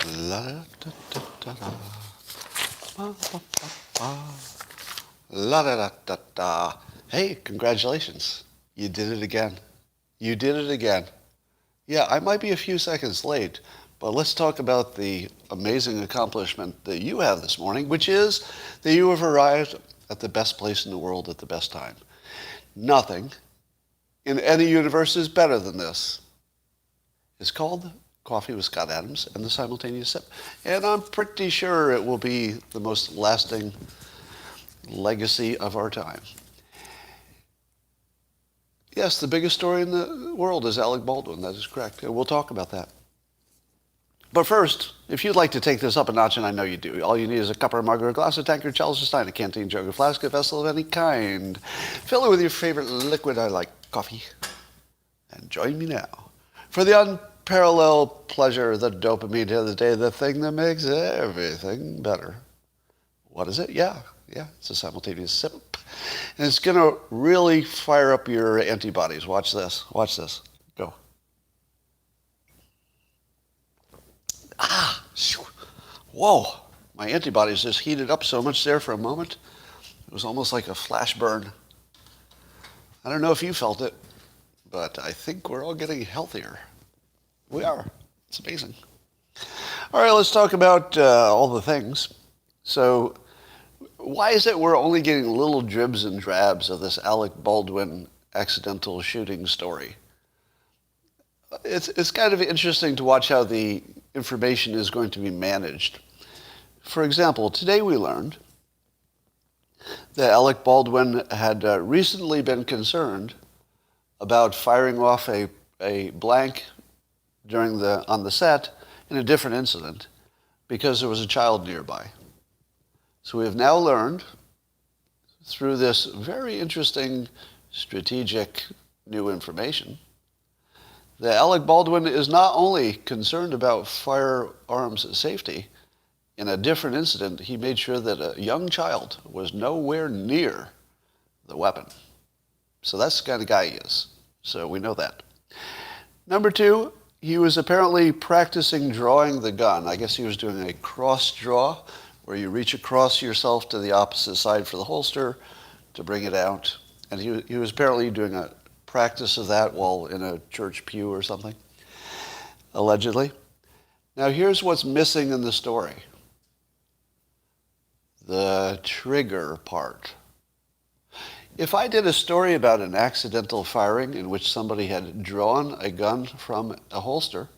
La da da da da da. Ba, ba, ba, ba. La da da da da. Hey, congratulations. You did it again. You did it again. Yeah, I might be a few seconds late, but let's talk about the amazing accomplishment that you have this morning, which is that you have arrived at the best place in the world at the best time. Nothing in any universe is better than this. It's called Coffee with Scott Adams and the Simultaneous Sip. And I'm pretty sure it will be the most lasting legacy of our time. Yes, the biggest story in the world is Alec Baldwin. That is correct. And we'll talk about that. But first, if you'd like to take this up a notch, and I know you do, all you need is a cup or a mug or a glass, a tankard, chalice, a stein, a canteen, jug, a flask, a vessel of any kind. Fill it with your favorite liquid. I like coffee. And join me now for the unparalleled pleasure, the dopamine of the day, the thing that makes everything better. What is it? Yeah, it's a simultaneous sip. And it's going to really fire up your antibodies. Watch this. Go. Whoa. My antibodies just heated up so much there for a moment. It was almost like a flash burn. I don't know if you felt it, but I think we're all getting healthier. We are. It's amazing. All right, let's talk about all the things. So why is it we're only getting little dribs and drabs of this Alec Baldwin accidental shooting story? It's kind of interesting to watch how the information is going to be managed. For example, today we learned that Alec Baldwin had recently been concerned about firing off a blank on the set in a different incident because there was a child nearby. So we have now learned through this very interesting strategic new information that Alec Baldwin is not only concerned about firearms safety. In a different incident, he made sure that a young child was nowhere near the weapon. So that's the kind of guy he is. So we know that. Number two, he was apparently practicing drawing the gun. I guess he was doing a cross draw, where you reach across yourself to the opposite side for the holster to bring it out. And he was apparently doing a practice of that while in a church pew or something, allegedly. Now here's what's missing in the story. The trigger part. If I did a story about an accidental firing in which somebody had drawn a gun from a holster,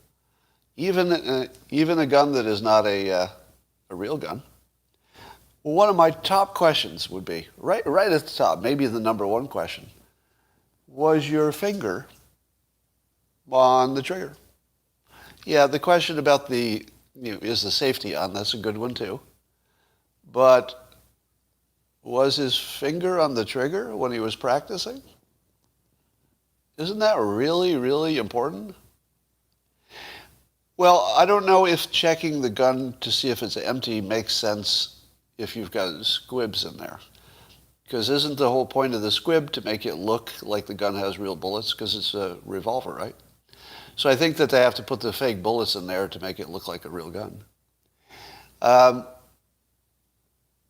even a gun that is not a real gun, well, one of my top questions would be, right at the top, maybe the number one question, was your finger on the trigger? Yeah, the question about is the safety on, that's a good one too. But was his finger on the trigger when he was practicing? Isn't that really, really important? Well, I don't know if checking the gun to see if it's empty makes sense if you've got squibs in there. Because isn't the whole point of the squib to make it look like the gun has real bullets? Because it's a revolver, right? So I think that they have to put the fake bullets in there to make it look like a real gun.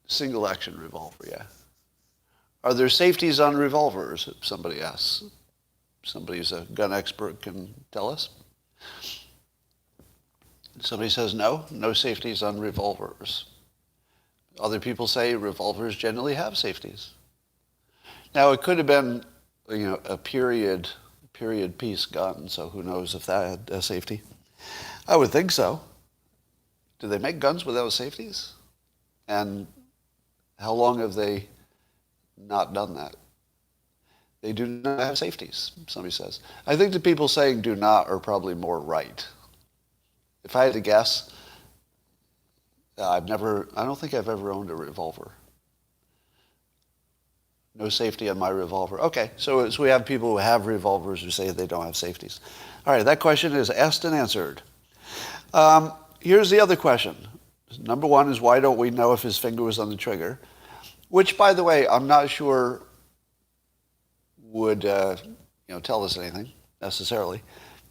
Single action revolver, yeah. Are there safeties on revolvers? Somebody asks. Somebody who's a gun expert can tell us. Somebody says no safeties on revolvers. Other people say revolvers generally have safeties. Now it could have been, a period piece gun, so who knows if that had a safety. I would think so. Do they make guns without safeties? And how long have they not done that? They do not have safeties, somebody says. I think the people saying do not are probably more right. If I had to guess, I don't think I've ever owned a revolver. No safety on my revolver. Okay, so we have people who have revolvers who say they don't have safeties. All right, that question is asked and answered. Here's the other question. Number one is, why don't we know if his finger was on the trigger? Which, by the way, I'm not sure would tell us anything necessarily,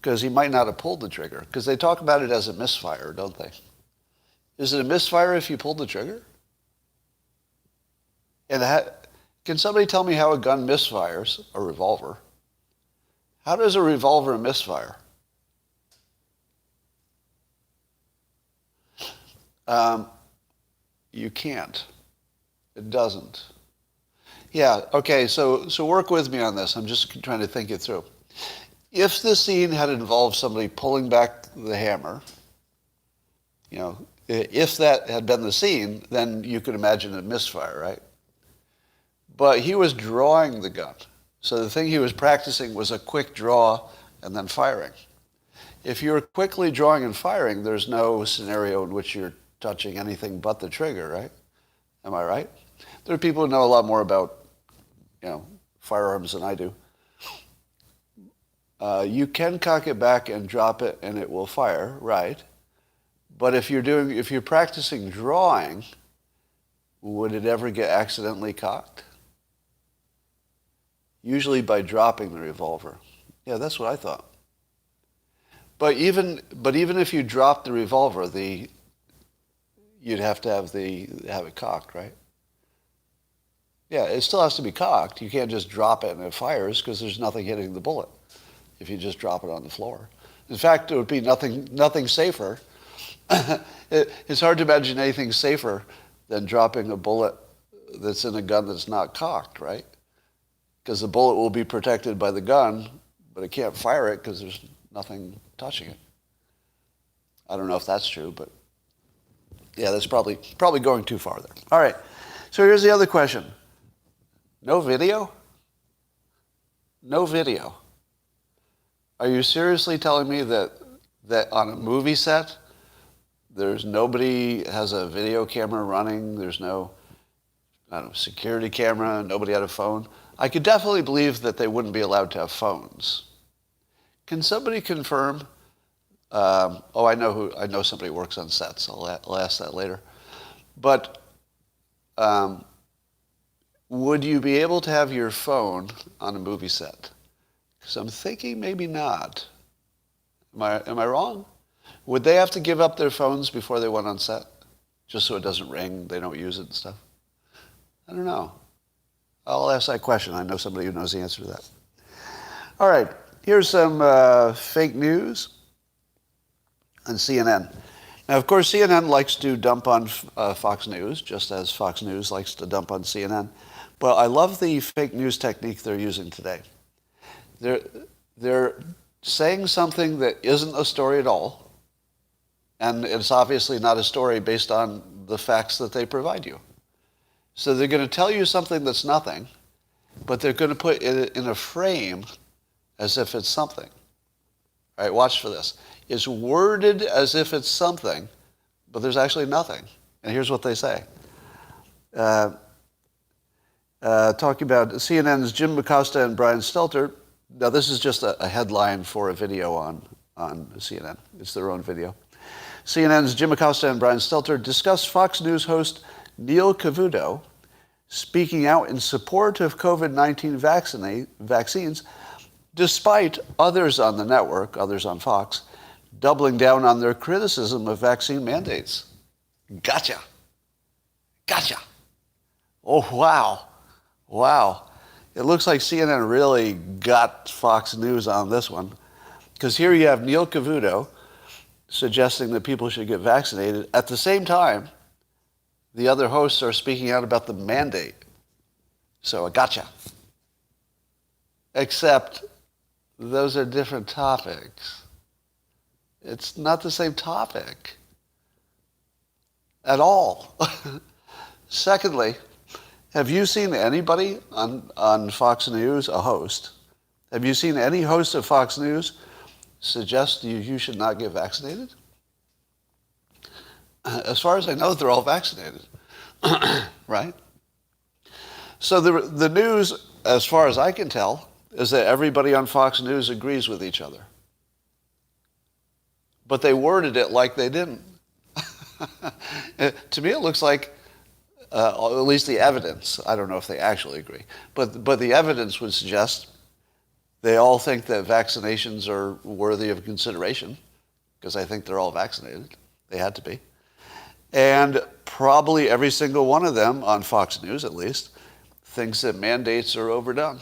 because he might not have pulled the trigger. Because they talk about it as a misfire, don't they? Is it a misfire if you pulled the trigger? And can somebody tell me how a gun misfires, a revolver? How does a revolver misfire? You can't. It doesn't. Yeah, okay, so work with me on this. I'm just trying to think it through. If the scene had involved somebody pulling back the hammer, if that had been the scene, then you could imagine a misfire, right? But he was drawing the gun. So the thing he was practicing was a quick draw and then firing. If you're quickly drawing and firing, there's no scenario in which you're touching anything but the trigger, right? Am I right? There are people who know a lot more about, firearms than I do. You can cock it back and drop it and it will fire, right? But if you're practicing drawing, would it ever get accidentally cocked? Usually by dropping the revolver. Yeah, that's what I thought. But even if you drop the revolver, you'd have to have it cocked, right? Yeah, it still has to be cocked. You can't just drop it and it fires because there's nothing hitting the bullet if you just drop it on the floor. In fact, it would be nothing safer. It's hard to imagine anything safer than dropping a bullet that's in a gun that's not cocked, right? Because the bullet will be protected by the gun, but it can't fire it because there's nothing touching it. I don't know if that's true, but yeah, that's probably going too far there. All right, so here's the other question. No video? No video. Are you seriously telling me that on a movie set, there's nobody has a video camera running, there's no security camera, nobody had a phone? I could definitely believe that they wouldn't be allowed to have phones. Can somebody confirm? I know somebody who works on sets. I'll ask that later. But would you be able to have your phone on a movie set? Because I'm thinking maybe not. Am I wrong? Would they have to give up their phones before they went on set? Just so it doesn't ring, they don't use it and stuff? I don't know. I'll ask that question. I know somebody who knows the answer to that. All right, here's some fake news on CNN. Now, of course, CNN likes to dump on Fox News, just as Fox News likes to dump on CNN. But I love the fake news technique they're using today. They're saying something that isn't a story at all, and it's obviously not a story based on the facts that they provide you. So they're going to tell you something that's nothing, but they're going to put it in a frame as if it's something. All right, watch for this. It's worded as if it's something, but there's actually nothing. And here's what they say. Talking about CNN's Jim Acosta and Brian Stelter. Now, this is just a headline for a video on CNN. It's their own video. CNN's Jim Acosta and Brian Stelter discuss Fox News host Neil Cavuto speaking out in support of COVID-19 vaccines, despite others on the network, others on Fox, doubling down on their criticism of vaccine mandates. Gotcha. Oh, wow. It looks like CNN really got Fox News on this one, because here you have Neil Cavuto suggesting that people should get vaccinated. At the same time, the other hosts are speaking out about the mandate. So, gotcha. Except those are different topics. It's not the same topic at all. Secondly, have you seen anybody on Fox News, a host, have you seen any host of Fox News suggest you should not get vaccinated? As far as I know, they're all vaccinated, right? So the news, as far as I can tell, is that everybody on Fox News agrees with each other. But they worded it like they didn't. To me, it looks like, at least the evidence, I don't know if they actually agree, but the evidence would suggest they all think that vaccinations are worthy of consideration, because I think they're all vaccinated. They had to be. And probably every single one of them, on Fox News at least, thinks that mandates are overdone.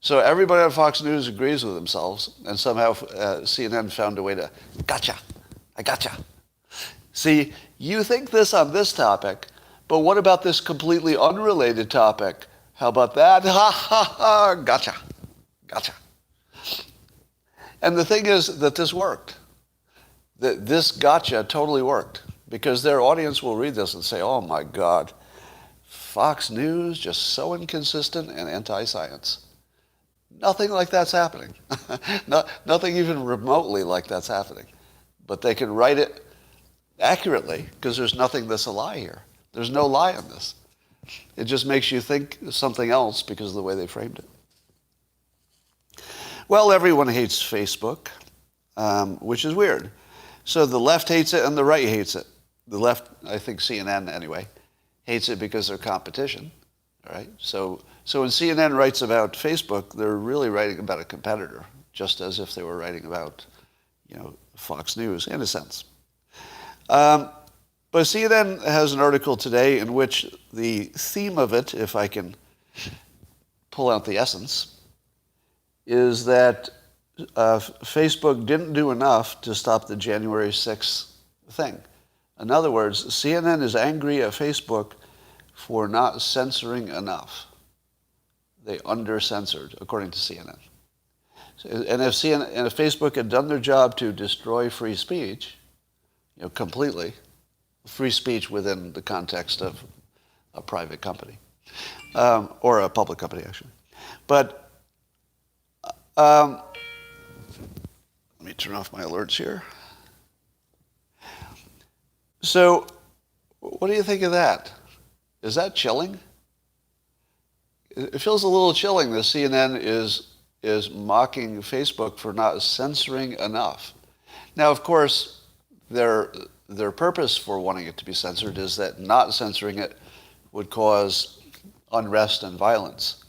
So everybody on Fox News agrees with themselves, and somehow CNN found a way to, gotcha, I gotcha. See, you think this on this topic, but what about this completely unrelated topic? How about that? Ha ha ha, gotcha, gotcha. And the thing is that this worked. That this gotcha totally worked, because their audience will read this and say, oh my God, Fox News just so inconsistent and anti-science. Nothing like that's happening. Nothing even remotely like that's happening. But they can write it accurately because there's nothing that's a lie here. There's no lie in this. It just makes you think something else because of the way they framed it. Well, everyone hates Facebook, which is weird. So the left hates it and the right hates it. The left, I think CNN anyway, hates it because they're competition. All right? So when CNN writes about Facebook, they're really writing about a competitor, just as if they were writing about, Fox News, in a sense. But CNN has an article today in which the theme of it, if I can pull out the essence, is that Facebook didn't do enough to stop the January 6th thing. In other words, CNN is angry at Facebook for not censoring enough. They under-censored, according to CNN. And if Facebook had done their job to destroy free speech, completely, free speech within the context of a private company, or a public company, actually. But let me turn off my alerts here. So, what do you think of that? Is that chilling? It feels a little chilling that CNN is mocking Facebook for not censoring enough. Now, of course, their purpose for wanting it to be censored is that not censoring it would cause unrest and violence.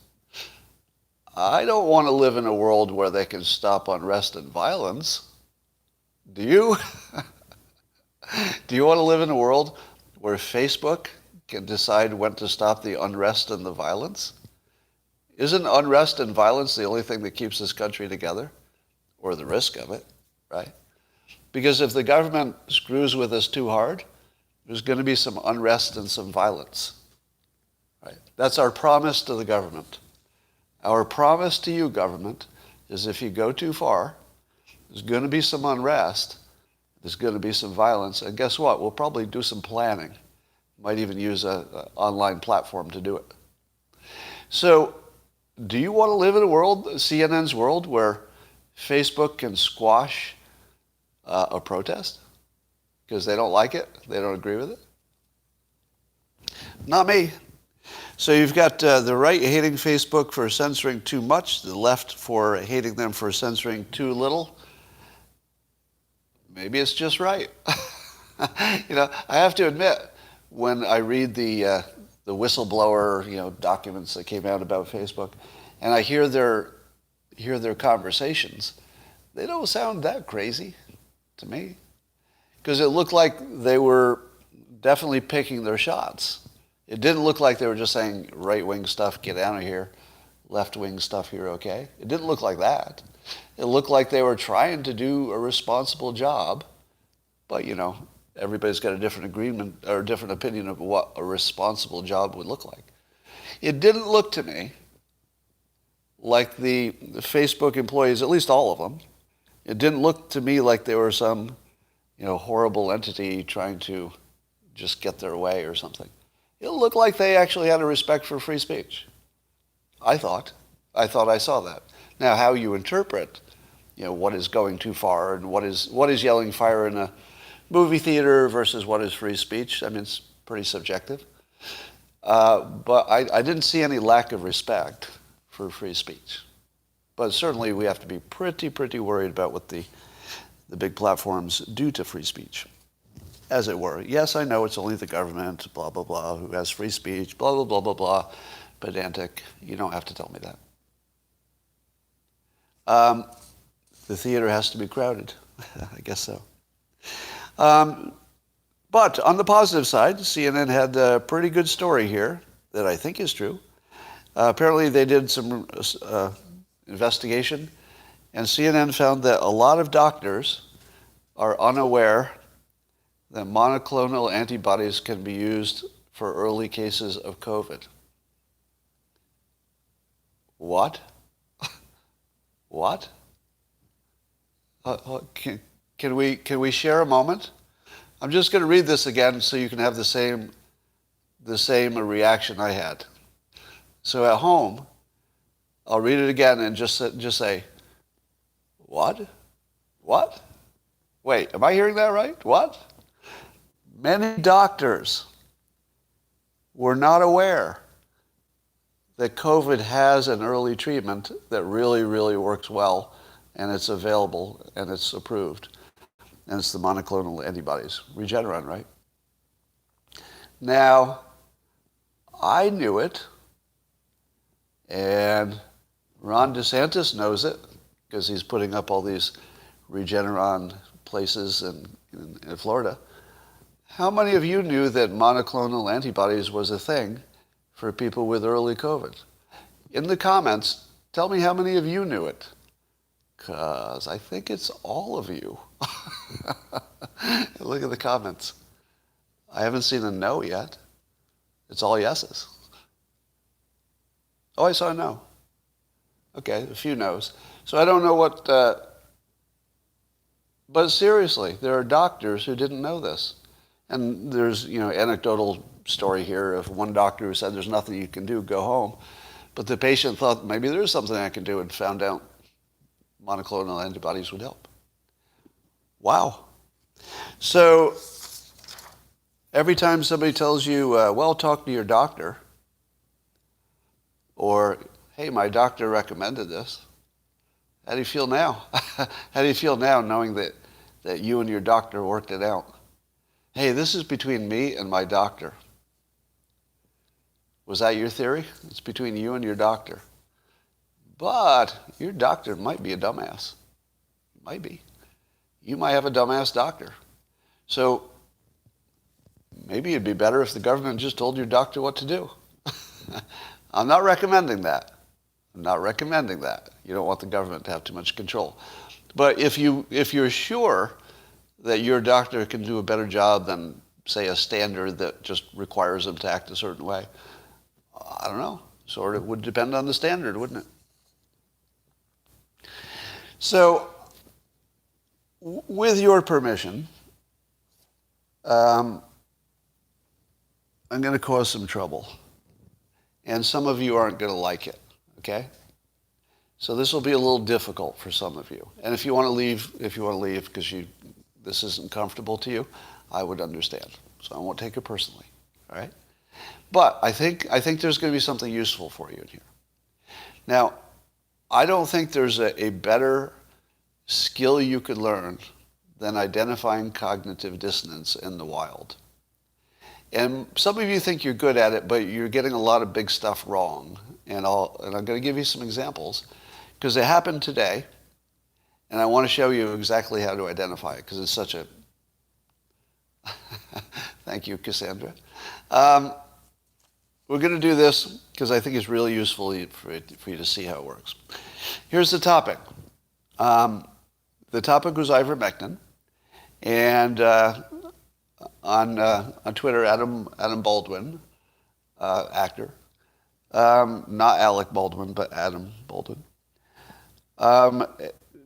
I don't want to live in a world where they can stop unrest and violence. Do you? Do you want to live in a world where Facebook can decide when to stop the unrest and the violence? Isn't unrest and violence the only thing that keeps this country together? Or the risk of it, right? Because if the government screws with us too hard, there's going to be some unrest and some violence, right? That's our promise to the government. Our promise to you, government, is if you go too far, there's going to be some unrest, there's going to be some violence, and guess what? We'll probably do some planning. Might even use an online platform to do it. So, do you want to live in a world, CNN's world, where Facebook can squash a protest because they don't like it, they don't agree with it? Not me. So you've got the right hating Facebook for censoring too much, the left for hating them for censoring too little. Maybe it's just right. I have to admit, when I read the whistleblower, documents that came out about Facebook, and I hear their conversations, they don't sound that crazy to me, because it looked like they were definitely picking their shots. It didn't look like they were just saying right-wing stuff, get out of here, left-wing stuff, you're okay. It didn't look like that. It looked like they were trying to do a responsible job, but everybody's got a different agreement or a different opinion of what a responsible job would look like. It didn't look to me like the Facebook employees, at least all of them, it didn't look to me like they were some, horrible entity trying to just get their way or something. It looked like they actually had a respect for free speech. I thought I saw that. Now, how you interpret, what is going too far and what is yelling fire in a movie theater versus what is free speech, it's pretty subjective. But I didn't see any lack of respect for free speech. But certainly we have to be pretty worried about what the big platforms do to free speech, as it were. Yes, I know it's only the government, blah, blah, blah, who has free speech, blah, blah, blah, blah, blah, pedantic. You don't have to tell me that. The theater has to be crowded. I guess so. But on the positive side, CNN had a pretty good story here that I think is true. Apparently they did some investigation, and CNN found that a lot of doctors are unaware that monoclonal antibodies can be used for early cases of COVID. What? What? Can we share a moment? I'm just going to read this again so you can have the same reaction I had. So at home, I'll read it again and just say, what? What? Wait, am I hearing that right? What? Many doctors were not aware that COVID has an early treatment that really, really works well, and it's available, and it's approved. And it's the monoclonal antibodies. Regeneron, right? Now, I knew it, and Ron DeSantis knows it, because he's putting up all these Regeneron places in Florida. How many of you knew that monoclonal antibodies was a thing for people with early COVID? In the comments, tell me how many of you knew it, because I think it's all of you. Look at the comments. I haven't seen a no yet. It's all yeses. Oh, I saw a no. Okay, a few no's. So I don't know what, but seriously, there are doctors who didn't know this. And there's, anecdotal story here of one doctor who said there's nothing you can do, go home. But the patient thought maybe there's something I can do and found out monoclonal antibodies would help. Wow. So every time somebody tells you, well, talk to your doctor, or, hey, my doctor recommended this, how do you feel now? How do you feel now knowing that you and your doctor worked it out? Hey, this is between me and my doctor. Was that your theory? It's between you and your doctor. But your doctor might be a dumbass. Might be. You might have a dumbass doctor. So maybe it'd be better if the government just told your doctor what to do. I'm not recommending that. I'm not recommending that. You don't want the government to have too much control. But if you're sure that your doctor can do a better job than, say, a standard that just requires them to act a certain way, I don't know. Sort of would depend on the standard, wouldn't it? So, with your permission, I'm going to cause some trouble. And some of you aren't going to like it, okay? So this will be a little difficult for some of you. And if you want to leave because this isn't comfortable to you, I would understand. So I won't take it personally, all right? But I think there's going to be something useful for you in here. Now, I don't think there's a better skill you could learn than identifying cognitive dissonance in the wild. And some of you think you're good at it, but you're getting a lot of big stuff wrong. And I'm going to give you some examples because it happened today, and I want to show you exactly how to identify it because it's such a... Thank you, Cassandra. We're going to do this because I think it's really useful for you to see how it works. Here's the topic. The topic was ivermectin, and on Twitter, Adam Baldwin, actor, not Alec Baldwin, but Adam Baldwin,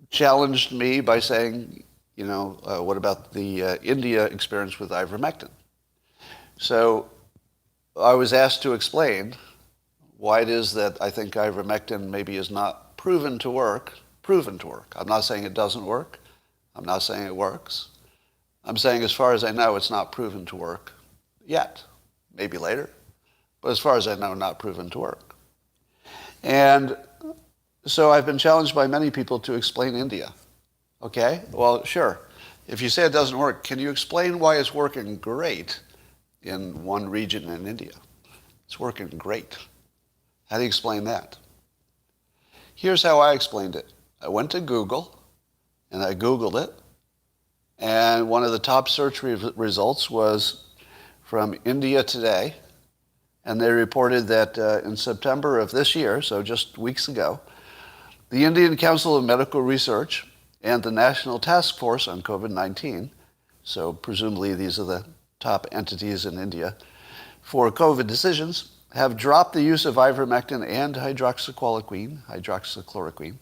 challenged me by saying, what about the India experience with ivermectin? So I was asked to explain why it is that I think ivermectin maybe is not proven to work. I'm not saying it doesn't work. I'm not saying it works. I'm saying as far as I know, it's not proven to work yet. Maybe later. But as far as I know, not proven to work. And so I've been challenged by many people to explain India. Okay? Well, sure. If you say it doesn't work, can you explain why it's working great in one region in India? It's working great. How do you explain that? Here's how I explained it. I went to Google, and I Googled it, And one of the top search results was from India Today. And they reported that in September of this year, so just weeks ago, the Indian Council of Medical Research and the National Task Force on COVID-19, so presumably these are the top entities in India for COVID decisions, have dropped the use of ivermectin and hydroxychloroquine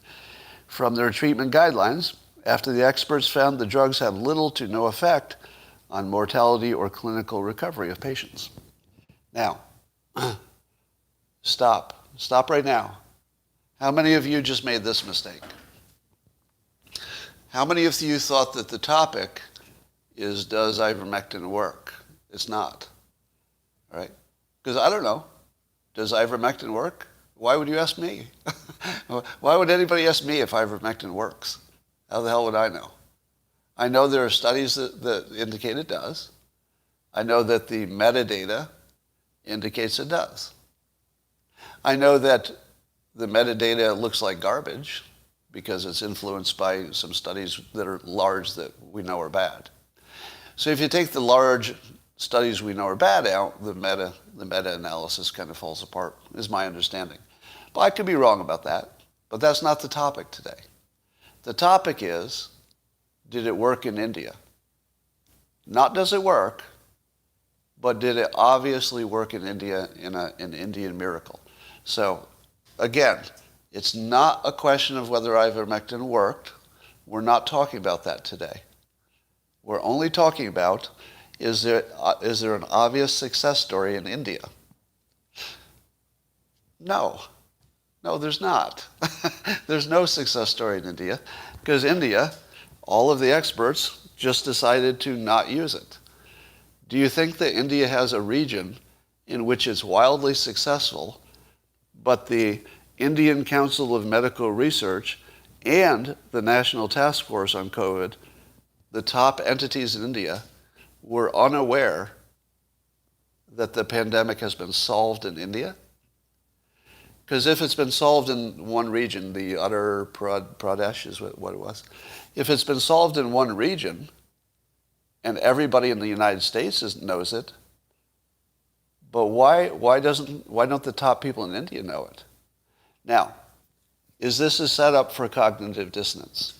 from their treatment guidelines after the experts found the drugs had little to no effect on mortality or clinical recovery of patients. Now, stop right now. How many of you just made this mistake? How many of you thought that the topic is, does ivermectin work? It's not, all right? Because I don't know. Does ivermectin work? Why would you ask me? Why would anybody ask me if ivermectin works? How the hell would I know? I know there are studies that indicate it does. I know that the metadata indicates it does. I know that the metadata looks like garbage because it's influenced by some studies that are large that we know are bad. So if you take the large studies we know are bad out, the meta-analysis kind of falls apart, is my understanding. But I could be wrong about that. But that's not the topic today. The topic is, did it work in India? Not does it work, but did it obviously work in India in an Indian miracle? So again, it's not a question of whether ivermectin worked. We're not talking about that today. We're only talking about, is there an obvious success story in India? No, there's not. There's no success story in India because India, all of the experts just decided to not use it. Do you think that India has a region in which it's wildly successful, but the Indian Council of Medical Research and the National Task Force on COVID, the top entities in India, were unaware that the pandemic has been solved in India? Because if it's been solved in one region, the Uttar Pradesh is what it was. If it's been solved in one region, and everybody in the United States knows it, but why don't the top people in India know it? Now, is this a setup for cognitive dissonance?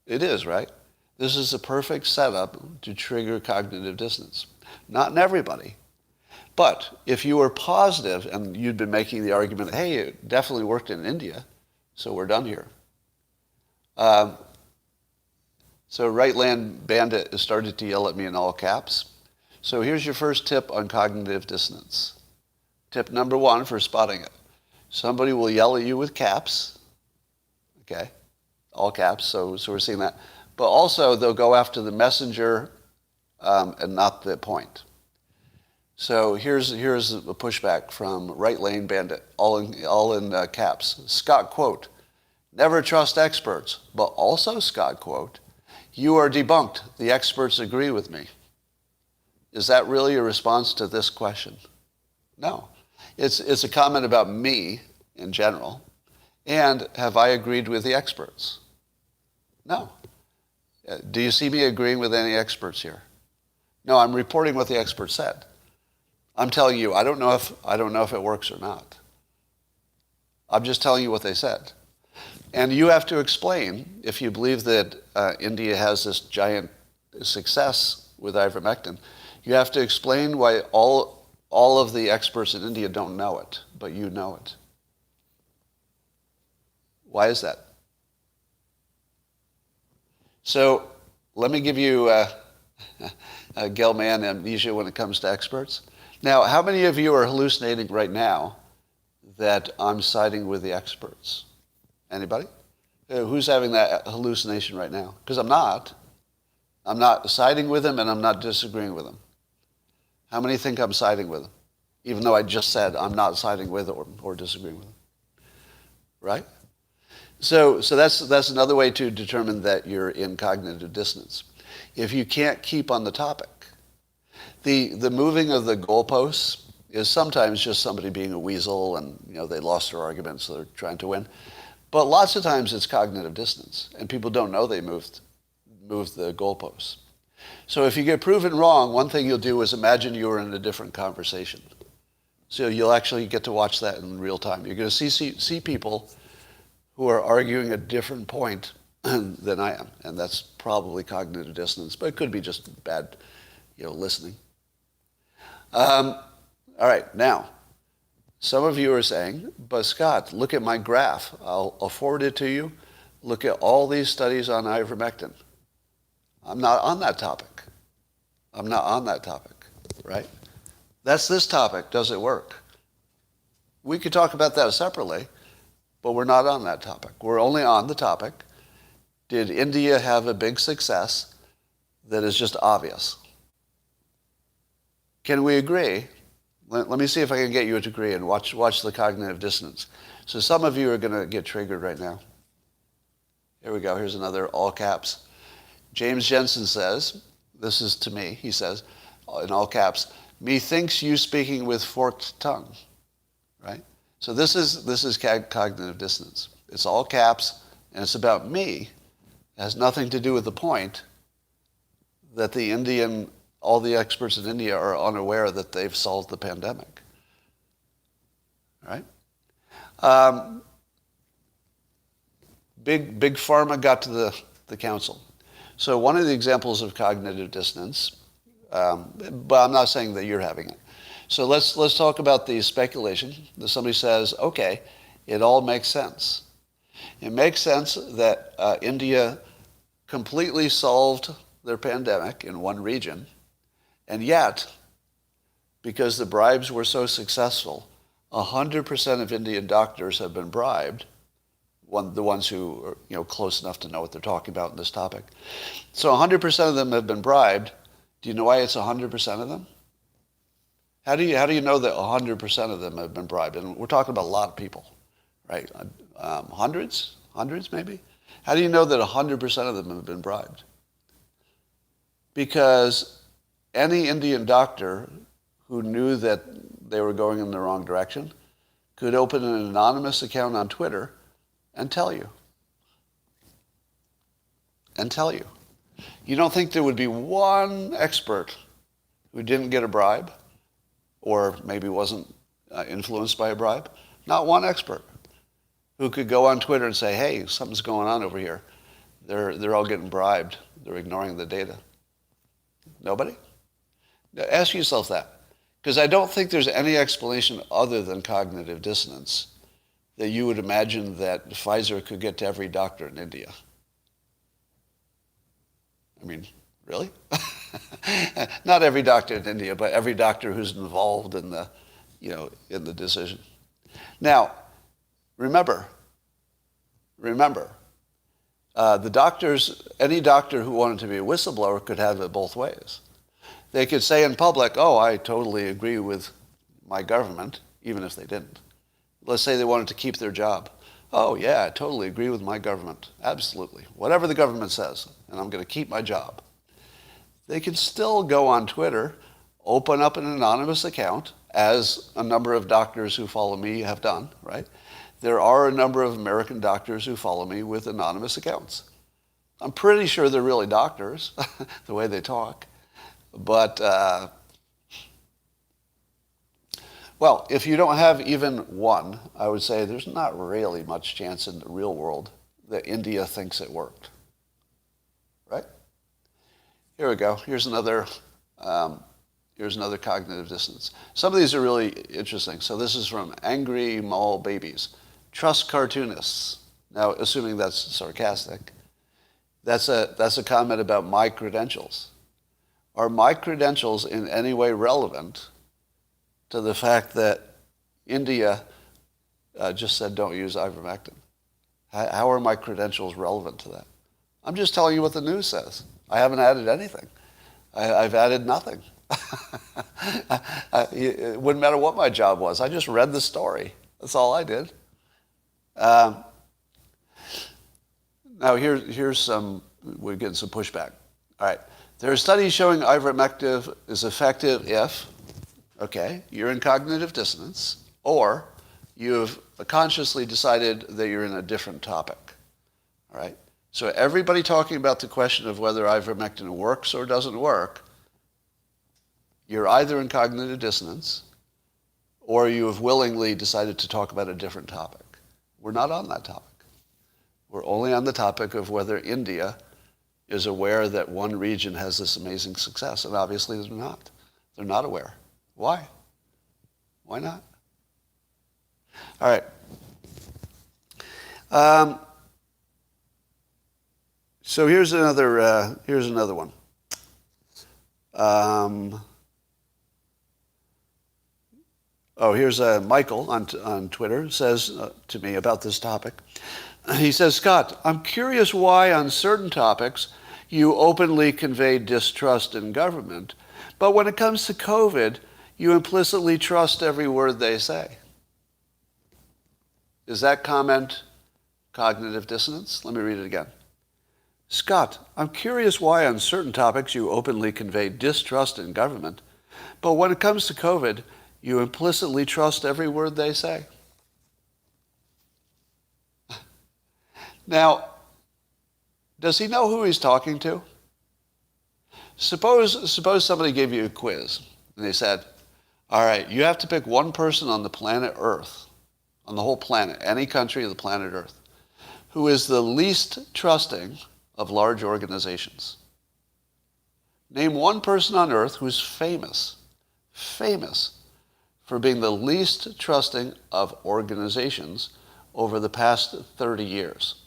It is, right? This is a perfect setup to trigger cognitive dissonance. Not in everybody. But if you were positive and you'd been making the argument, hey, it definitely worked in India, so we're done here. So Right-Land Bandit has started to yell at me in all caps. So here's your first tip on cognitive dissonance. Tip number one for spotting it. Somebody will yell at you with caps, okay, all caps, so we're seeing that. But also they'll go after the messenger and not the point. So here's a pushback from Right-Lane Bandit, all in caps. Scott quote, never trust experts, but also Scott quote, you are debunked, the experts agree with me. Is that really a response to this question? No. It's a comment about me in general, and have I agreed with the experts? No. Do you see me agreeing with any experts here? No, I'm reporting what the experts said. I'm telling you, I don't know if it works or not. I'm just telling you what they said. And you have to explain, if you believe that India has this giant success with ivermectin, you have to explain why all of the experts in India don't know it, but you know it. Why is that? So let me give you a Gelman amnesia when it comes to experts. Now, how many of you are hallucinating right now that I'm siding with the experts? Anybody? Who's having that hallucination right now? Because I'm not. I'm not siding with them and I'm not disagreeing with them. How many think I'm siding with them? Even though I just said I'm not siding with or disagreeing with them. Right? So that's another way to determine that you're in cognitive dissonance. If you can't keep on the topic. The moving of the goalposts is sometimes just somebody being a weasel and they lost their argument, so they're trying to win. But lots of times it's cognitive dissonance, and people don't know they moved move the goalposts. So if you get proven wrong, one thing you'll do is imagine you were in a different conversation. So you'll actually get to watch that in real time. You're going to see people who are arguing a different point than I am, and that's probably cognitive dissonance, but it could be just bad, listening. All right, now, some of you are saying, but Scott, look at my graph. I'll forward it to you. Look at all these studies on ivermectin. I'm not on that topic. I'm not on that topic, right? That's this topic. Does it work? We could talk about that separately, but we're not on that topic. We're only on the topic. Did India have a big success that is just obvious? Can we agree? Let me see if I can get you to agree and watch the cognitive dissonance. So some of you are going to get triggered right now. Here we go. Here's another all caps. James Jensen says, this is to me, he says, in all caps, methinks you speaking with forked tongue, right? So this is cognitive dissonance. It's all caps, and it's about me. It has nothing to do with the point that all the experts in India are unaware that they've solved the pandemic, right? Big pharma got to the council. So one of the examples of cognitive dissonance, but I'm not saying that you're having it. So let's talk about the speculation that somebody says, okay, it all makes sense. It makes sense that India completely solved their pandemic in one region, and yet, because the bribes were so successful, 100% of Indian doctors have been bribed, the ones who are close enough to know what they're talking about in this topic. So 100% of them have been bribed. Do you know why it's 100% of them? How do you know that 100% of them have been bribed? And we're talking about a lot of people, right? Hundreds maybe? How do you know that 100% of them have been bribed? Because any Indian doctor who knew that they were going in the wrong direction could open an anonymous account on Twitter and tell you. You don't think there would be one expert who didn't get a bribe or maybe wasn't influenced by a bribe? Not one expert who could go on Twitter and say, hey, something's going on over here. They're all getting bribed. They're ignoring the data. Nobody? Now, ask yourself that. Because I don't think there's any explanation other than cognitive dissonance that you would imagine that Pfizer could get to every doctor in India. I mean, really? Not every doctor in India, but every doctor who's involved in the, in the decision. Now, remember, the doctors, any doctor who wanted to be a whistleblower could have it both ways. They could say in public, oh, I totally agree with my government, even if they didn't. Let's say they wanted to keep their job. Oh, yeah, I totally agree with my government. Absolutely. Whatever the government says, and I'm going to keep my job. They can still go on Twitter, open up an anonymous account, as a number of doctors who follow me have done, right? There are a number of American doctors who follow me with anonymous accounts. I'm pretty sure they're really doctors, the way they talk. But, well, if you don't have even one, I would say there's not really much chance in the real world that India thinks it worked. Right? Here we go. Here's another cognitive dissonance. Some of these are really interesting. So this is from Angry Mall Babies. Trust cartoonists. Now, assuming that's sarcastic, that's a comment about my credentials. Are my credentials in any way relevant to the fact that India just said don't use ivermectin? How are my credentials relevant to that? I'm just telling you what the news says. I haven't added anything. I've added nothing. It wouldn't matter what my job was. I just read the story. That's all I did. Now here's some, we're getting some pushback. All right. There are studies showing ivermectin is effective if, okay, you're in cognitive dissonance, or you've consciously decided that you're in a different topic. All right? So everybody talking about the question of whether ivermectin works or doesn't work, you're either in cognitive dissonance or you have willingly decided to talk about a different topic. We're not on that topic. We're only on the topic of whether India is aware that one region has this amazing success, and obviously they're not. They're not aware. Why? Why not? All right. So here's another one. Here's Michael on Twitter says to me about this topic. He says, Scott, I'm curious why on certain topics you openly convey distrust in government, but when it comes to COVID, you implicitly trust every word they say. Is that comment cognitive dissonance? Let me read it again. Scott, I'm curious why on certain topics you openly convey distrust in government, but when it comes to COVID, you implicitly trust every word they say. Now, does he know who he's talking to? Suppose somebody gave you a quiz and they said, all right, you have to pick one person on the planet Earth, on the whole planet, any country of the planet Earth, who is the least trusting of large organizations. Name one person on Earth who's famous for being the least trusting of organizations over the past 30 years.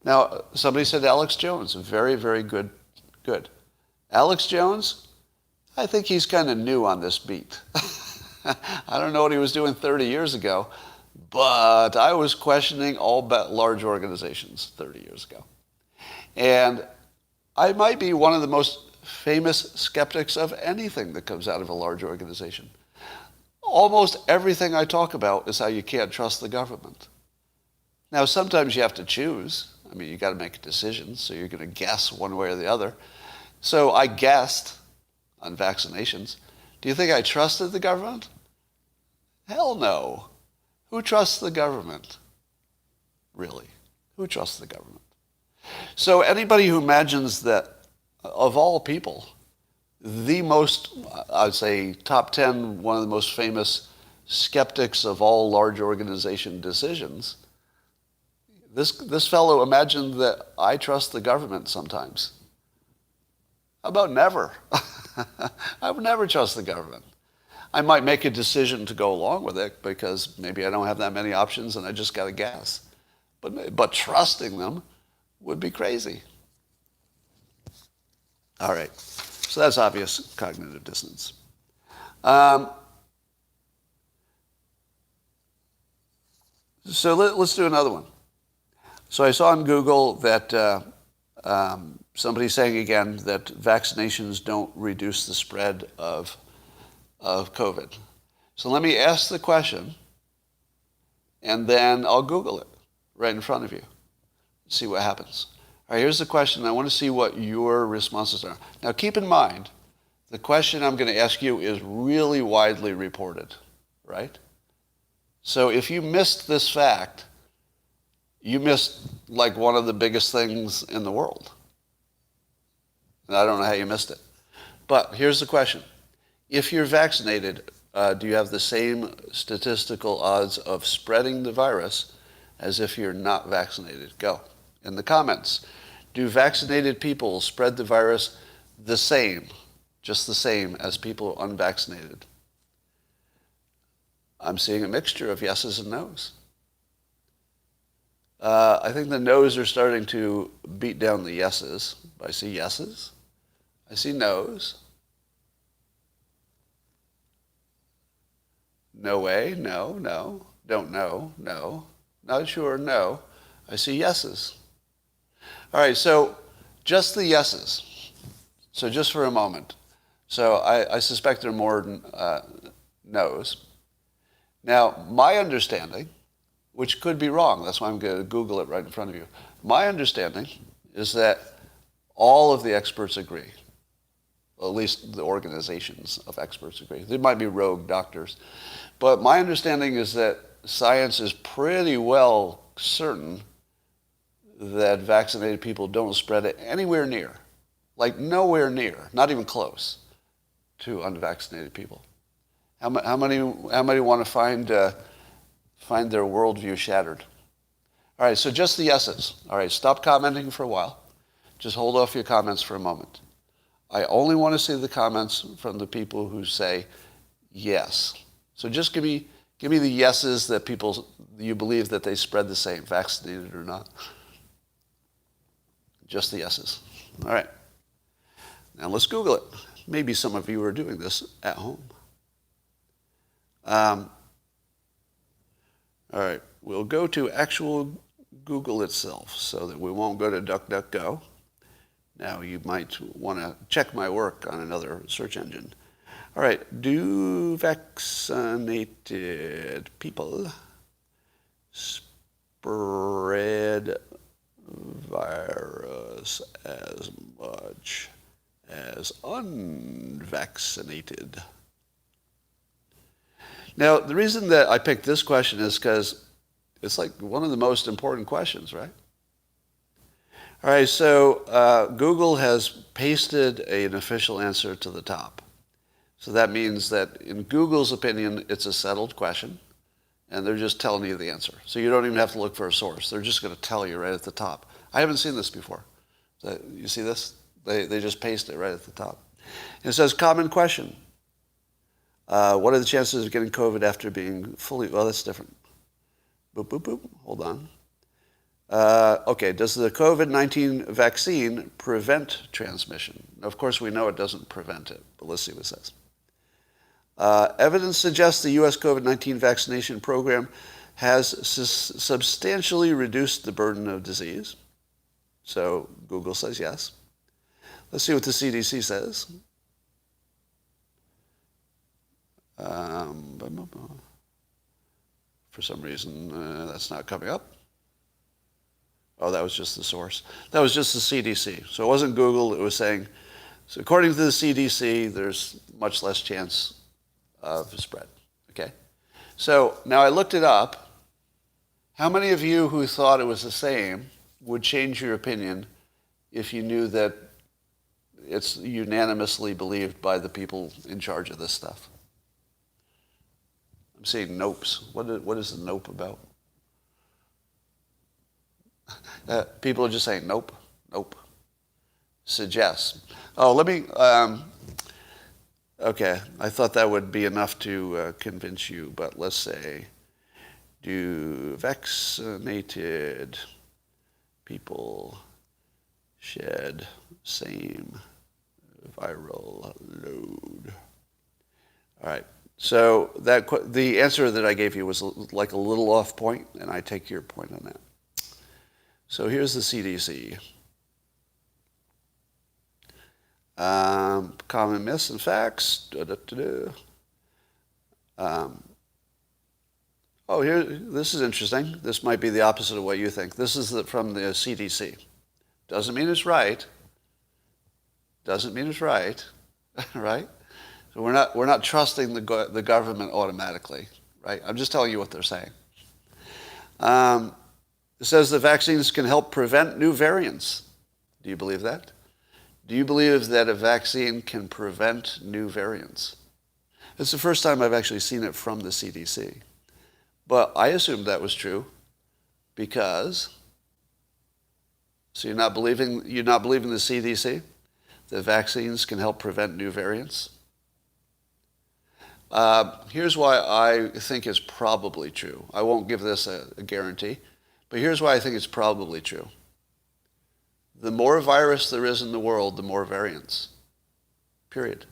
Now, somebody said Alex Jones, very, very good. Alex Jones, I think he's kind of new on this beat. I don't know what he was doing 30 years ago, but I was questioning all but large organizations 30 years ago. And I might be one of the most famous skeptics of anything that comes out of a large organization. Almost everything I talk about is how you can't trust the government. Now, sometimes you have to choose. I mean, you got to make a decision, so you're going to guess one way or the other. So I guessed on vaccinations. Do you think I trusted the government? Hell no. Who trusts the government? Really? Who trusts the government? So anybody who imagines that, of all people, the most, I'd say, top 10, one of the most famous skeptics of all large organization decisions, this fellow imagined that I trust the government sometimes. How about never? I would never trust the government. I might make a decision to go along with it because maybe I don't have that many options and I just got to guess. But trusting them would be crazy. All right. So that's obvious cognitive dissonance. So let's do another one. So I saw on Google that somebody's saying again that vaccinations don't reduce the spread of COVID. So let me ask the question, and then I'll Google it right in front of you. See what happens. All right, here's the question. I want to see what your responses are. Now, keep in mind, the question I'm going to ask you is really widely reported, right? So if you missed this fact, you missed like one of the biggest things in the world. And I don't know how you missed it. But here's the question. If you're vaccinated, do you have the same statistical odds of spreading the virus as if you're not vaccinated? Go. In the comments, do vaccinated people spread the virus the same, just the same as people unvaccinated? I'm seeing a mixture of yeses and nos. I think the no's are starting to beat down the yeses. I see yeses. I see no's. No way, no, don't know, no, not sure, no. I see yeses. All right, so just the yeses. So just for a moment. So I suspect there are more no's. Now, my understanding, which could be wrong, that's why I'm going to Google it right in front of you. My understanding is that all of the experts agree. Well, at least the organizations of experts agree. There might be rogue doctors. But my understanding is that science is pretty well certain that vaccinated people don't spread it anywhere near, like nowhere near, not even close to unvaccinated people? How many want to find their worldview shattered? All right, so just the yeses. All right, stop commenting for a while. Just hold off your comments for a moment. I only want to see the comments from the people who say yes. So just give me the yeses that you believe that they spread the same, vaccinated or not. Just the yeses. All right. Now let's Google it. Maybe some of you are doing this at home. All right. We'll go to actual Google itself so that we won't go to DuckDuckGo. Now you might want to check my work on another search engine. All right. Do vaccinated people spread virus as much as unvaccinated? Now, the reason that I picked this question is because it's like one of the most important questions, right? All right, so Google has pasted an official answer to the top. So that means that in Google's opinion, it's a settled question, and they're just telling you the answer. So you don't even have to look for a source. They're just going to tell you right at the top. I haven't seen this before. You see this? They just paste it right at the top. And it says, common question. What are the chances of getting COVID after being fully... Well, that's different. Boop, boop, boop. Hold on. Okay, does the COVID-19 vaccine prevent transmission? Of course, we know it doesn't prevent it, but let's see what it says. Evidence suggests the U.S. COVID-19 vaccination program has substantially reduced the burden of disease. So Google says yes. Let's see what the CDC says. For some reason, that's not coming up. Oh, that was just the source. That was just the CDC. So it wasn't Google. It was saying, so according to the CDC, there's much less chance of spread. Okay? So now I looked it up. How many of you who thought it was the same would change your opinion if you knew that it's unanimously believed by the people in charge of this stuff? I'm seeing nopes. What is the nope about? People are just saying nope, nope. Suggests. Oh, let me... okay, I thought that would be enough to convince you, but let's say, do vaccinated people shed same viral load? All right. So the answer that I gave you was like a little off point, and I take your point on that. So here's the CDC. Common myths and facts. Oh, here, this is interesting. This might be the opposite of what you think. This is from the CDC. Doesn't mean it's right. Doesn't mean it's right, right? So we're not trusting the government automatically, right? I'm just telling you what they're saying. It says the vaccines can help prevent new variants. Do you believe that? Do you believe that a vaccine can prevent new variants? It's the first time I've actually seen it from the CDC. But I assumed that was true because... So you're not believing the CDC? That vaccines can help prevent new variants? Here's why I think it's probably true. I won't give this a guarantee, but here's why I think it's probably true. The more virus there is in the world, the more variants. Period.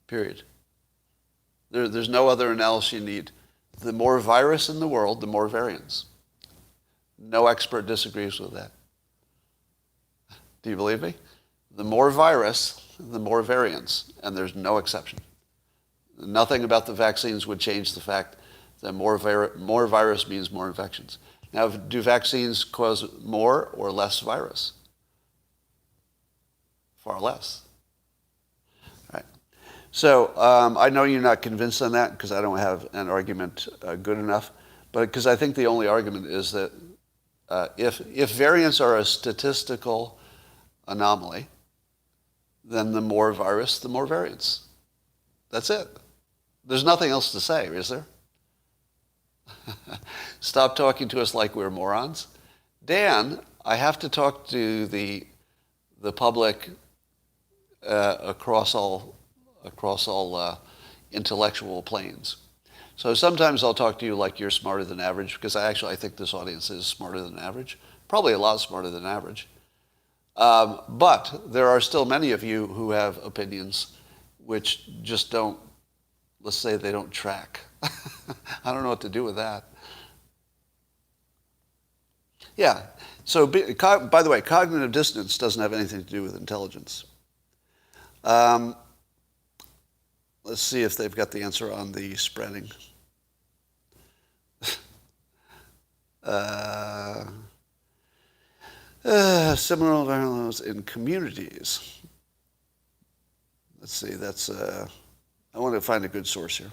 Period. There's no other analysis you need. The more virus in the world, the more variants. No expert disagrees with that. Do you believe me? The more virus, the more variants, and there's no exception. Nothing about the vaccines would change the fact that more virus means more infections. Now, do vaccines cause more or less virus? Far less. All right. So I know you're not convinced on that because I don't have an argument good enough, but because I think the only argument is that If variants are a statistical anomaly, then the more virus, the more variants. That's it. There's nothing else to say, is there? Stop talking to us like we're morons. Dan, I have to talk to the public across all intellectual planes. So sometimes I'll talk to you like you're smarter than average, because I think this audience is smarter than average, probably a lot smarter than average. But there are still many of you who have opinions which just don't, let's say they don't track. I don't know what to do with that. Yeah, so by the way, cognitive dissonance doesn't have anything to do with intelligence. Let's see if they've got the answer on the spreading. Similar violence in communities. Let's see, that's, I want to find a good source here.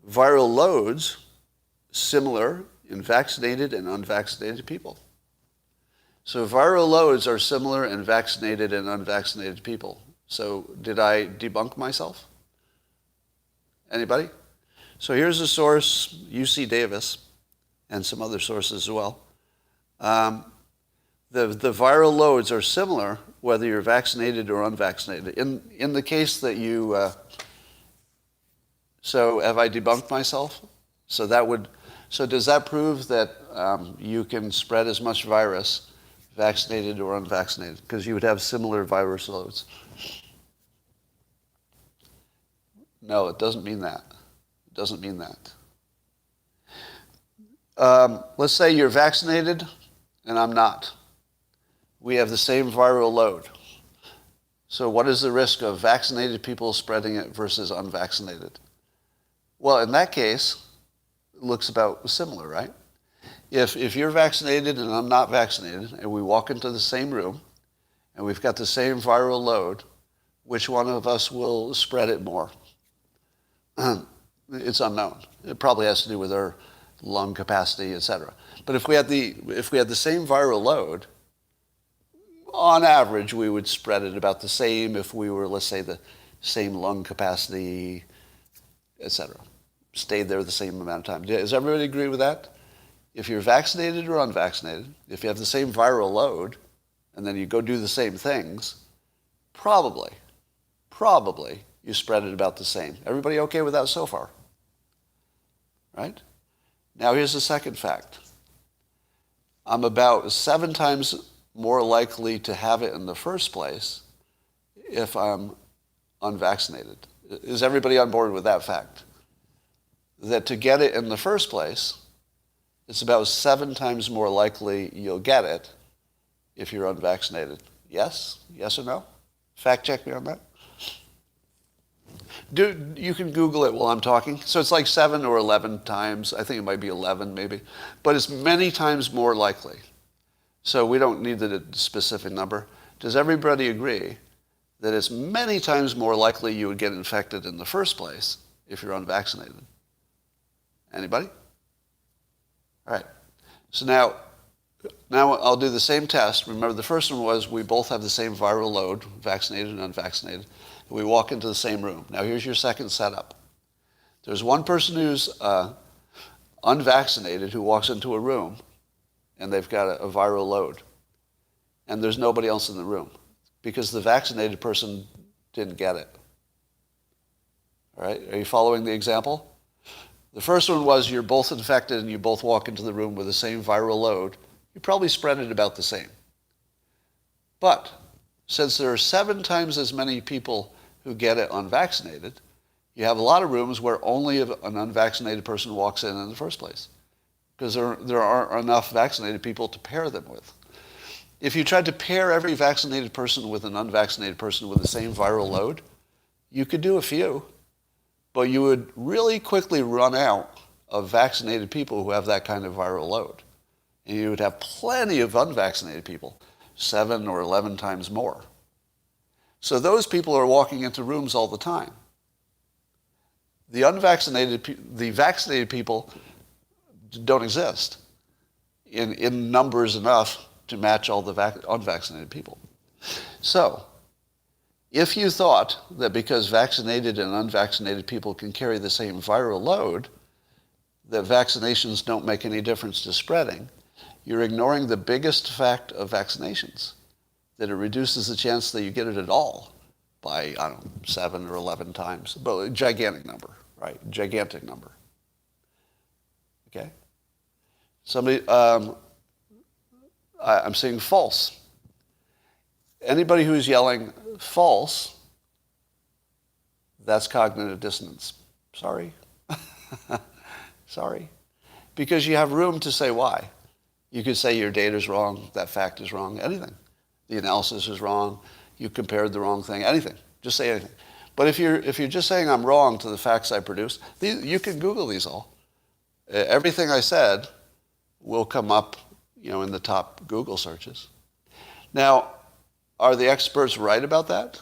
Viral loads, similar in vaccinated and unvaccinated people. So viral loads are similar in vaccinated and unvaccinated people. So did I debunk myself? Anybody? So here's a source, UC Davis, and some other sources as well. The viral loads are similar whether you're vaccinated or unvaccinated. In the case that you, so have I debunked myself? So does that prove that you can spread as much virus vaccinated or unvaccinated? Because you would have similar virus loads. No, it doesn't mean that. It doesn't mean that. Let's say you're vaccinated and I'm not. We have the same viral load. So what is the risk of vaccinated people spreading it versus unvaccinated? Well, in that case, it looks about similar, right? If you're vaccinated and I'm not vaccinated, and we walk into the same room, and we've got the same viral load, which one of us will spread it more? It's unknown. It probably has to do with our lung capacity, etc. But if we had the same viral load, on average, we would spread it about the same if we were, let's say, the same lung capacity, etc. Stayed there the same amount of time. Does everybody agree with that? If you're vaccinated or unvaccinated, if you have the same viral load, and then you go do the same things, probably, you spread it about the same. Everybody okay with that so far? Right? Now here's the second fact. I'm about 7 times more likely to have it in the first place if I'm unvaccinated. Is everybody on board with that fact? That to get it in the first place, it's about 7 times more likely you'll get it if you're unvaccinated. Yes? Yes or no? Fact check me on that. You can Google it while I'm talking. So it's like 7 or 11 times. I think it might be 11 maybe. But it's many times more likely. So we don't need the specific number. Does everybody agree that it's many times more likely you would get infected in the first place if you're unvaccinated? Anybody? All right. So now I'll do the same test. Remember, the first one was we both have the same viral load, vaccinated and unvaccinated. And we walk into the same room. Now here's your second setup. There's one person who's unvaccinated who walks into a room, and they've got a viral load. And there's nobody else in the room because the vaccinated person didn't get it. All right? Are you following the example? The first one was you're both infected and you both walk into the room with the same viral load. You probably spread it about the same. But since there are 7 times as many people who get it unvaccinated, you have a lot of rooms where only an unvaccinated person walks in the first place because there aren't enough vaccinated people to pair them with. If you tried to pair every vaccinated person with an unvaccinated person with the same viral load, you could do a few, but you would really quickly run out of vaccinated people who have that kind of viral load. And you would have plenty of unvaccinated people, 7 or 11 times more. So those people are walking into rooms all the time. The vaccinated people don't exist in numbers enough to match all the unvaccinated people. So, if you thought that because vaccinated and unvaccinated people can carry the same viral load, that vaccinations don't make any difference to spreading, you're ignoring the biggest fact of vaccinations, that it reduces the chance that you get it at all by, I don't know, 7 or 11 times. But a gigantic number, right? Gigantic number. Okay? Somebody, I'm saying false. Anybody who's yelling false, that's cognitive dissonance. Sorry. Sorry. Because you have room to say why. You could say your data's wrong, that fact is wrong, anything. The analysis is wrong, you compared the wrong thing, anything. Just say anything. But if you're just saying I'm wrong to the facts I produced, you can Google these all. Everything I said will come up, in the top Google searches. Now, are the experts right about that?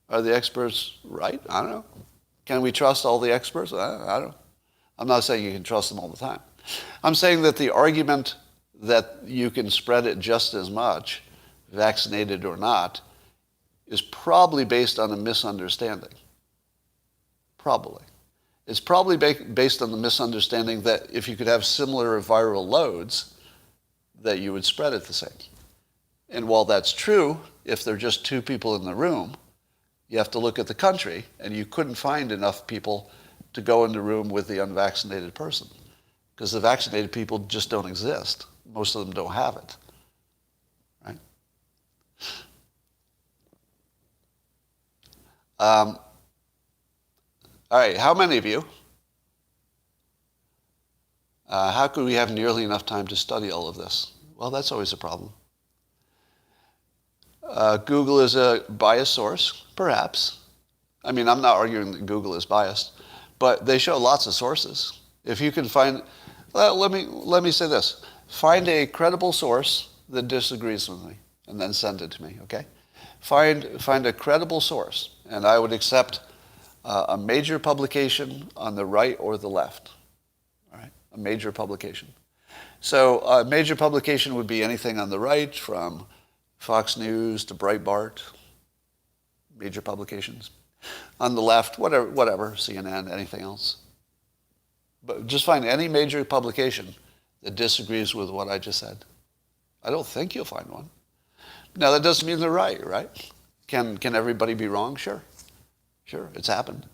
Are the experts right? I don't know. Can we trust all the experts? I don't know. I'm not saying you can trust them all the time. I'm saying that the argument that you can spread it just as much, vaccinated or not, is probably based on a misunderstanding. Probably. It's probably based on the misunderstanding that if you could have similar viral loads, that you would spread it the same. And while that's true, if there are just 2 people in the room, you have to look at the country, and you couldn't find enough people to go in the room with the unvaccinated person, because the vaccinated people just don't exist. Most of them don't have it, right? All right, how many of you? How could we have nearly enough time to study all of this? Well, that's always a problem. Google is a biased source, perhaps. I mean, I'm not arguing that Google is biased, but they show lots of sources. If you can find, let me say this: find a credible source that disagrees with me, and then send it to me. Okay? Find a credible source, and I would accept a major publication on the right or the left. All right, a major publication. So a major publication would be anything on the right, from Fox News to Breitbart, major publications. On the left, whatever, CNN, anything else. But just find any major publication that disagrees with what I just said. I don't think you'll find one. Now, that doesn't mean they're right? Can everybody be wrong? Sure, it's happened.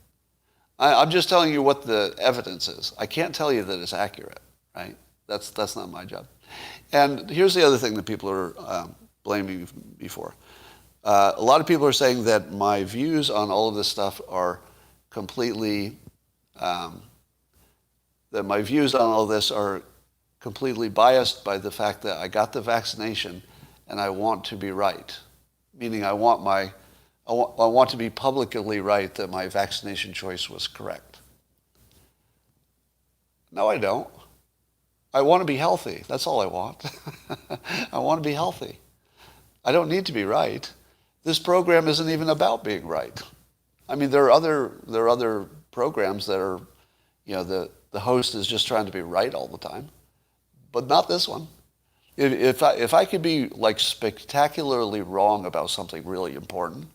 I'm just telling you what the evidence is. I can't tell you that it's accurate, right? That's not my job. And here's the other thing that people are blaming me for. A lot of people are saying that my views on all of this stuff are completely, biased by the fact that I got the vaccination and I want to be right. Meaning I want to be publicly right that my vaccination choice was correct. No, I don't. I want to be healthy. That's all I want. I want to be healthy. I don't need to be right. This program isn't even about being right. I mean, there are other programs that are, the host is just trying to be right all the time, but not this one. If I could be like spectacularly wrong about something really important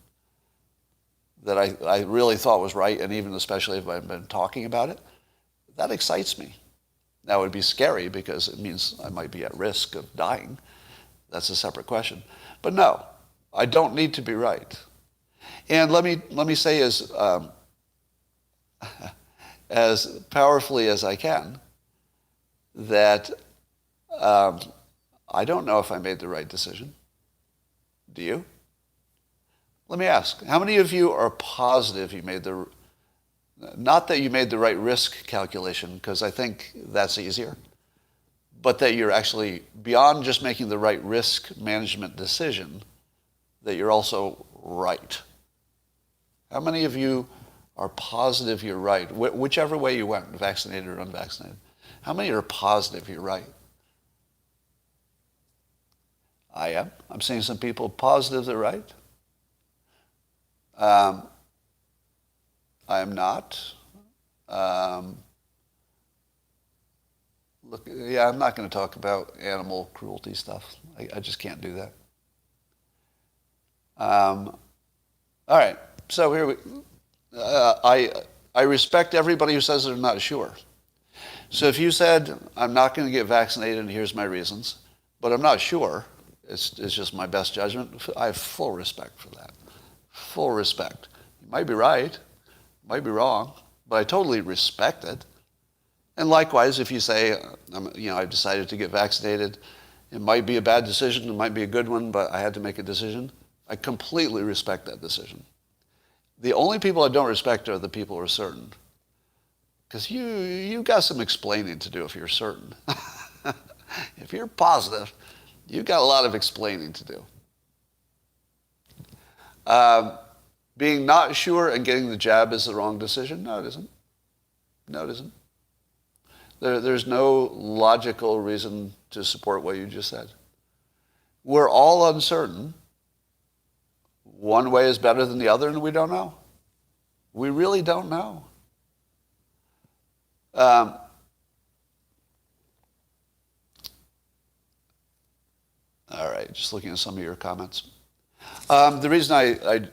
that I really thought was right, and even especially if I've been talking about it, that excites me. Now, it would be scary because it means I might be at risk of dying. That's a separate question. But no, I don't need to be right. And let me say as powerfully as I can that I don't know if I made the right decision. Do you? Let me ask, how many of you are positive you made not that you made the right risk calculation, because I think that's easier, but that you're actually, beyond just making the right risk management decision, that you're also right? How many of you are positive you're right, whichever way you went, vaccinated or unvaccinated? How many are positive you're right? I am. I'm seeing some people positive they're right. I am not. Look, yeah, I'm not going to talk about animal cruelty stuff. I just can't do that. All right, so here I respect everybody who says they're not sure. So if you said, I'm not going to get vaccinated and here's my reasons, but I'm not sure, it's just my best judgment, I have full respect for that. Full respect. You might be right, might be wrong, but I totally respect it. And likewise, if you say, I've decided to get vaccinated, it might be a bad decision, it might be a good one, but I had to make a decision, I completely respect that decision. The only people I don't respect are the people who are certain. Because you got some explaining to do if you're certain. If you're positive, you got a lot of explaining to do. Being not sure and getting the jab is the wrong decision? No, it isn't. No, it isn't. There's no logical reason to support what you just said. We're all uncertain. One way is better than the other, and we don't know. We really don't know. All right, just looking at some of your comments. The reason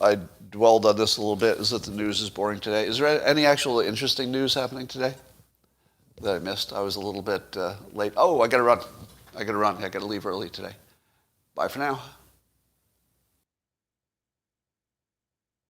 I dwelled on this a little bit is that the news is boring today. Is there any actual interesting news happening today that I missed? I was a little bit late. Oh, I got to run. I got to leave early today. Bye for now.